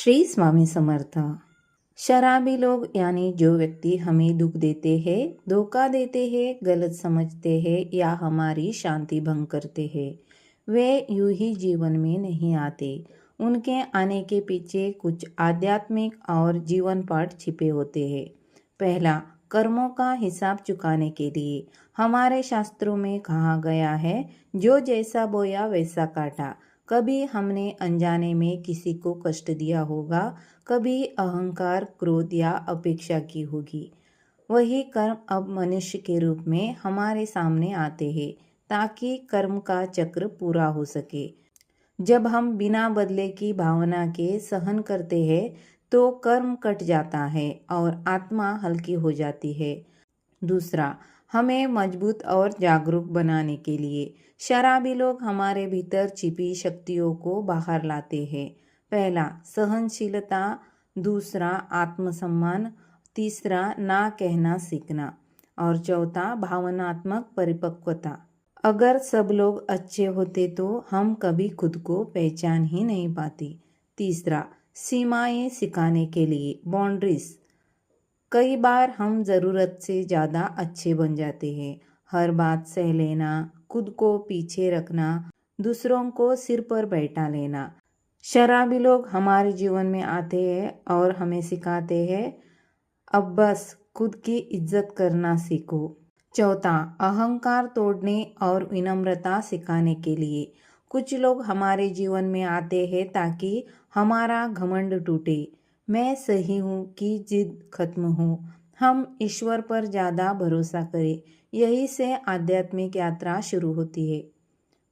श्री स्वामी समर्थ। शराबी लोग यानी जो व्यक्ति हमें दुख देते हैं, धोखा देते हैं, गलत समझते हैं या हमारी शांति भंग करते हैं, वे यूं ही जीवन में नहीं आते। उनके आने के पीछे कुछ आध्यात्मिक और जीवन पाठ छिपे होते हैं। पहला, कर्मों का हिसाब चुकाने के लिए। हमारे शास्त्रों में कहा गया है, जो जैसा बोया वैसा काटा। कभी हमने अनजाने में किसी को कष्ट दिया होगा, कभी अहंकार, क्रोध या अपेक्षा की होगी। वही कर्म अब मनुष्य के रूप में हमारे सामने आते हैं ताकि कर्म का चक्र पूरा हो सके। जब हम बिना बदले की भावना के सहन करते हैं तो कर्म कट जाता है और आत्मा हल्की हो जाती है। दूसरा, हमें मजबूत और जागरूक बनाने के लिए। शराबी लोग हमारे भीतर छिपी शक्तियों को बाहर लाते हैं। पहला, सहनशीलता। दूसरा, आत्मसम्मान। तीसरा, ना कहना सीखना। और चौथा, भावनात्मक परिपक्वता। अगर सब लोग अच्छे होते तो हम कभी खुद को पहचान ही नहीं पाती। तीसरा, सीमाएं सिखाने के लिए, बाउंड्रीज। कई बार हम ज़रूरत से ज़्यादा अच्छे बन जाते हैं। हर बात सह लेना, खुद को पीछे रखना, दूसरों को सिर पर बैठा लेना। शराबी लोग हमारे जीवन में आते हैं और हमें सिखाते हैं, अब बस खुद की इज्जत करना सीखो। चौथा, अहंकार तोड़ने और विनम्रता सिखाने के लिए। कुछ लोग हमारे जीवन में आते हैं ताकि हमारा घमंड टूटे, मैं सही हूँ की जिद खत्म हो, हम ईश्वर पर ज़्यादा भरोसा करें। यही से आध्यात्मिक यात्रा शुरू होती है।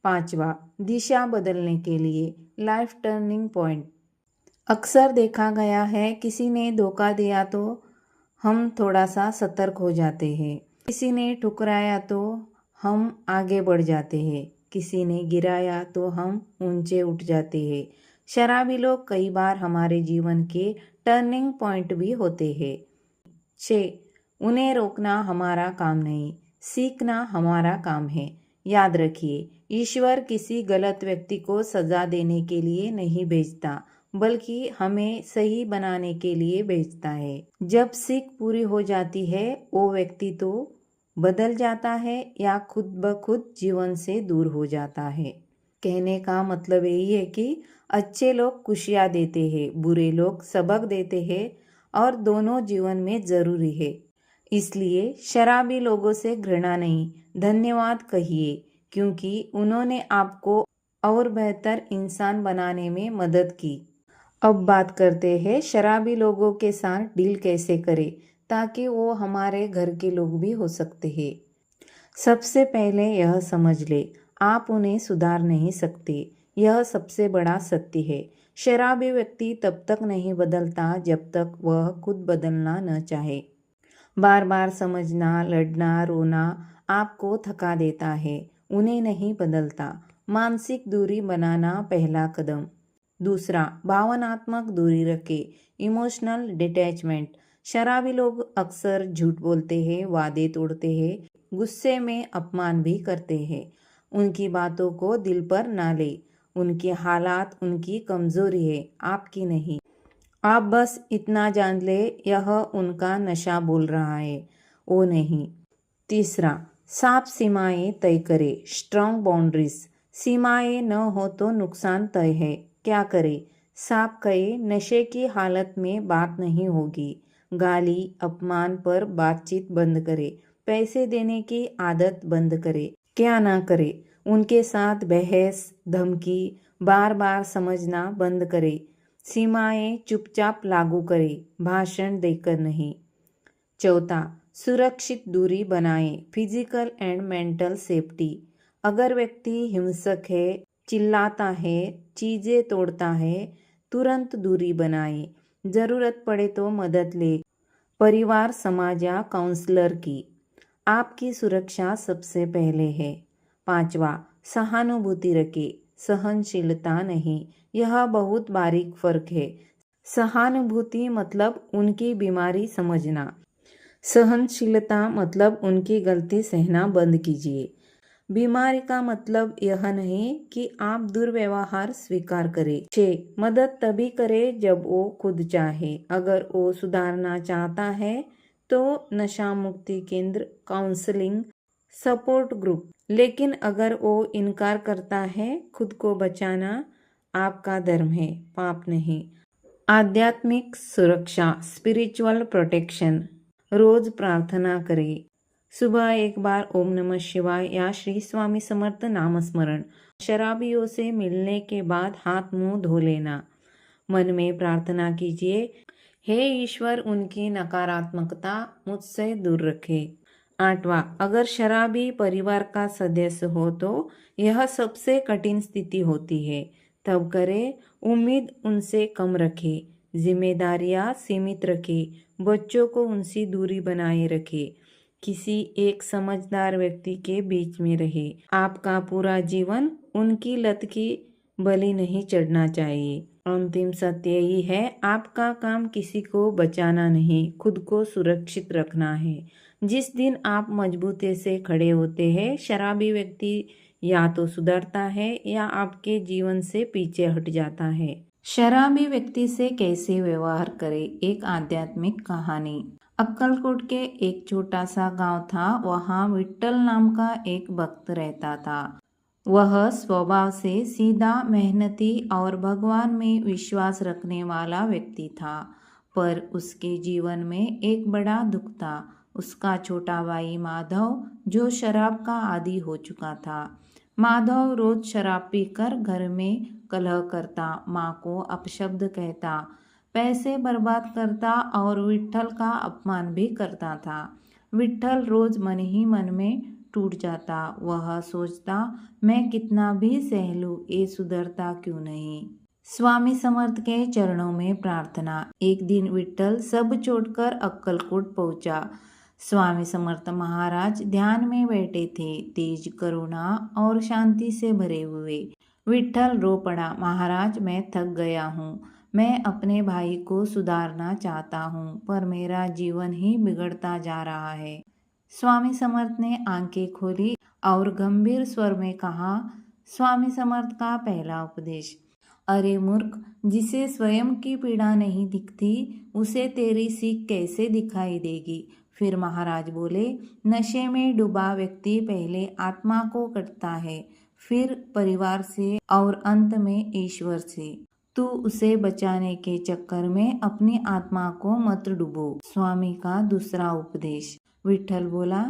पांचवा, दिशा बदलने के लिए, लाइफ टर्निंग पॉइंट। अक्सर देखा गया है, किसी ने धोखा दिया तो हम थोड़ा सा सतर्क हो जाते हैं, किसी ने ठुकराया तो हम आगे बढ़ जाते हैं, किसी ने गिराया तो हम ऊंचे उठ जाते हैं। शराबी लोग कई बार हमारे जीवन के टर्निंग पॉइंट भी होते हैं। 6, उन्हें रोकना हमारा काम नहीं, सीखना हमारा काम है। याद रखिए, ईश्वर किसी गलत व्यक्ति को सजा देने के लिए नहीं भेजता, बल्कि हमें सही बनाने के लिए भेजता है। जब सीख पूरी हो जाती है, वो व्यक्ति तो बदल जाता है या खुद ब खुद जीवन से दूर हो जाता है। कहने का मतलब यही है कि अच्छे लोग खुशियाँ देते हैं, बुरे लोग सबक देते हैं और दोनों जीवन में ज़रूरी है। इसलिए शराबी लोगों से घृणा नहीं, धन्यवाद कहिए, क्योंकि उन्होंने आपको और बेहतर इंसान बनाने में मदद की। अब बात करते हैं शराबी लोगों के साथ डील कैसे करें ताकि वो हमारे घर के लोग भी हो सकते हैं। सबसे पहले यह समझ ले, आप उन्हें सुधार नहीं सकते, यह सबसे बड़ा सत्य है। शराबी व्यक्ति तब तक नहीं बदलता जब तक वह खुद बदलना न चाहे। बार बार समझना, लड़ना, रोना आपको थका देता है, उन्हें नहीं बदलता। मानसिक दूरी बनाना पहला कदम। दूसरा, भावनात्मक दूरी रखें, इमोशनल डिटैचमेंट। शराबी लोग अक्सर झूठ बोलते हैं, वादे तोड़ते हैं, गुस्से में अपमान भी करते हैं। उनकी बातों को दिल पर ना ले, उनके हालात उनकी कमजोरी है, आपकी नहीं। आप बस इतना जान ले, यह उनका नशा बोल रहा है, वो नहीं। तीसरा, साफ सीमाएं तय करें, स्ट्रॉन्ग बाउंड्रीज। सीमाएं न हो तो नुकसान तय है, क्या करें? साफ कहे, नशे की हालत में बात नहीं होगी, गाली अपमान पर बातचीत बंद करे, पैसे देने की आदत बंद करे। क्या ना करे? उनके साथ बहस धमकी बार बार समझना बंद करे। सीमाएं चुपचाप लागू करे, भाषण देकर नहीं। चौथा, सुरक्षित दूरी बनाएं, फिजिकल एंड मेंटल सेफ्टी। अगर व्यक्ति हिंसक है, चिल्लाता है, चीज़ें तोड़ता है, तुरंत दूरी बनाएं। ज़रूरत पड़े तो मदद ले, परिवार, समाज या काउंसलर की। आपकी सुरक्षा सबसे पहले है। पांचवा, सहानुभूति रखें, सहनशीलता नहीं। यह बहुत बारीक फर्क है। सहानुभूति मतलब उनकी बीमारी समझना, सहनशीलता मतलब उनकी गलती सहना बंद कीजिए। बीमारी का मतलब यह नहीं कि आप दुर्व्यवहार स्वीकार करें। 6. मदद तभी करे जब वो खुद चाहे। अगर वो सुधारना चाहता है तो नशा मुक्ति केंद्र, काउंसलिंग, सपोर्ट ग्रुप। लेकिन अगर वो इनकार करता है, खुद को बचाना आपका धर्म है, पाप नहीं। आध्यात्मिक सुरक्षा, स्पिरिचुअल प्रोटेक्शन। रोज प्रार्थना करें। सुबह एक बार ओम नमः शिवाय या श्री स्वामी समर्थ नामस्मरण। शराबियों से मिलने के बाद हाथ मुंह धो लेना। मन में प्रार्थना कीजिए, हे ईश्वर उनकी नकारात्मकता मुझसे दूर रखे। 8वां, अगर शराबी परिवार का सदस्य हो तो यह सबसे कठिन स्थिति होती है। तब करे, उम्मीद उनसे कम रखे, जिम्मेदारियां सीमित रखे, बच्चों को उनसे दूरी बनाए रखे, किसी एक समझदार व्यक्ति के बीच में रहे। आपका पूरा जीवन उनकी लत की बलि नहीं चढ़ना चाहिए। अंतिम सत्य यही है, आपका काम किसी को बचाना नहीं, खुद को सुरक्षित रखना है। जिस दिन आप मजबूती से खड़े होते हैं, शराबी व्यक्ति या तो सुधरता है या आपके जीवन से पीछे हट जाता है। शराबी व्यक्ति से कैसे व्यवहार करें? एक आध्यात्मिक कहानी। अक्कलकोट के एक छोटा सा गांव था। वहाँ विट्ठल नाम का एक भक्त रहता था। वह स्वभाव से सीधा, मेहनती और भगवान में विश्वास रखने वाला व्यक्ति था। पर उसके जीवन में एक बड़ा दुख था। उसका छोटा भाई माधव, जो शराब का आदी हो चुका था। माधव रोज शराब पीकर घर में कलह करता, माँ को अपशब्द कहता, पैसे बर्बाद करता और विट्ठल का अपमान भी करता था। विट्ठल रोज मन ही मन में टूट जाता। वह सोचता, मैं कितना भी सह लूं, ये सुधरता क्यों नहीं। स्वामी समर्थ के चरणों में प्रार्थना। एक दिन विट्ठल सब छोड़कर अक्कलकोट पहुंचा। स्वामी समर्थ महाराज ध्यान में बैठे थे, तेज करुणा और शांति से भरे हुए। विट्ठल रो पड़ा, महाराज मैं थक गया हूँ, मैं अपने भाई को सुधारना चाहता हूँ, पर मेरा जीवन ही बिगड़ता जा रहा है। स्वामी समर्थ ने आंखें खोली और गंभीर स्वर में कहा, स्वामी समर्थ का पहला उपदेश, अरे मूर्ख, जिसे स्वयं की पीड़ा नहीं दिखती उसे तेरी सीख कैसे दिखाई देगी। फिर महाराज बोले, नशे में डूबा व्यक्ति पहले आत्मा को कटता है, फिर परिवार से और अंत में ईश्वर से। तू उसे बचाने के चक्कर में अपनी आत्मा को मत डुबो। स्वामी का दूसरा उपदेश। विट्ठल बोला,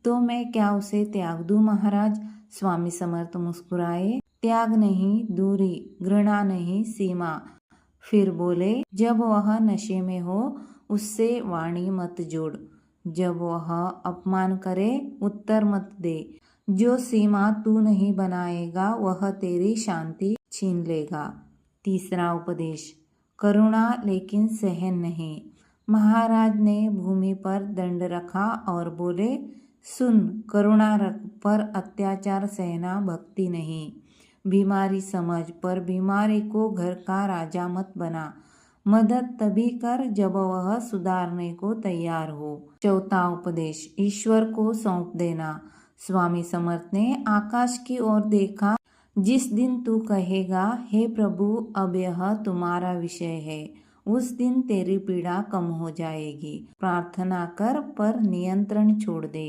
तो मैं क्या उसे त्याग दूं महाराज। स्वामी समर्थ मुस्कुराए, त्याग नहीं, दूरी, घृणा नहीं, सीमा। फिर बोले, जब वह नशे में हो उससे वाणी मत जोड़, जब वह अपमान करे उत्तर मत दे, जो सीमा तू नहीं बनाएगा वह तेरी शांति छीन लेगा। तीसरा उपदेश, करुणा लेकिन सहन नहीं। महाराज ने भूमि पर दंड रखा और बोले, सुन, करुणा रख पर अत्याचार सहना भक्ति नहीं। बीमारी समझ पर बीमारी को घर का राजा मत बना। मदद तभी कर जब वह सुधारने को तैयार हो। चौथा उपदेश, ईश्वर को सौंप देना। स्वामी समर्थ ने आकाश की ओर देखा। जिस दिन तू कहेगा, हे प्रभु अब यह तुम्हारा विषय है, उस दिन तेरी पीड़ा कम हो जाएगी। प्रार्थना कर पर नियंत्रण छोड़ दे।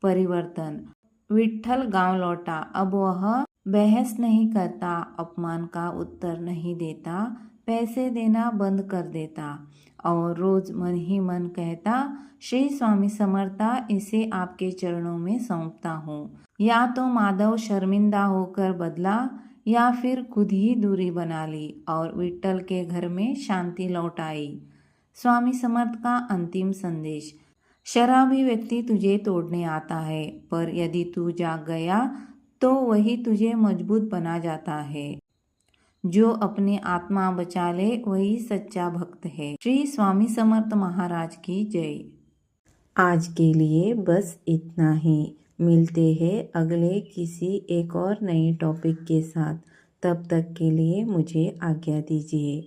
परिवर्तन। विट्ठल गांव लौटा। अब वह बहस नहीं करता, अपमान का उत्तर नहीं देता, पैसे देना बंद कर देता और रोज मन ही मन कहता, श्री स्वामी समर्था, इसे आपके चरणों में सौंपता हूँ। या तो माधव शर्मिंदा होकर बदला या फिर खुद ही दूरी बना ली और विट्ठल के घर में शांति लौट आई। स्वामी समर्थ का अंतिम संदेश। शराबी व्यक्ति तुझे तोड़ने आता है, पर यदि तू जाग गया तो वही तुझे मजबूत बना जाता है। जो अपनी आत्मा बचा ले वही सच्चा भक्त है। श्री स्वामी समर्थ महाराज की जय। आज के लिए बस इतना ही। मिलते हैं अगले किसी एक और नए टॉपिक के साथ। तब तक के लिए मुझे आज्ञा दीजिए।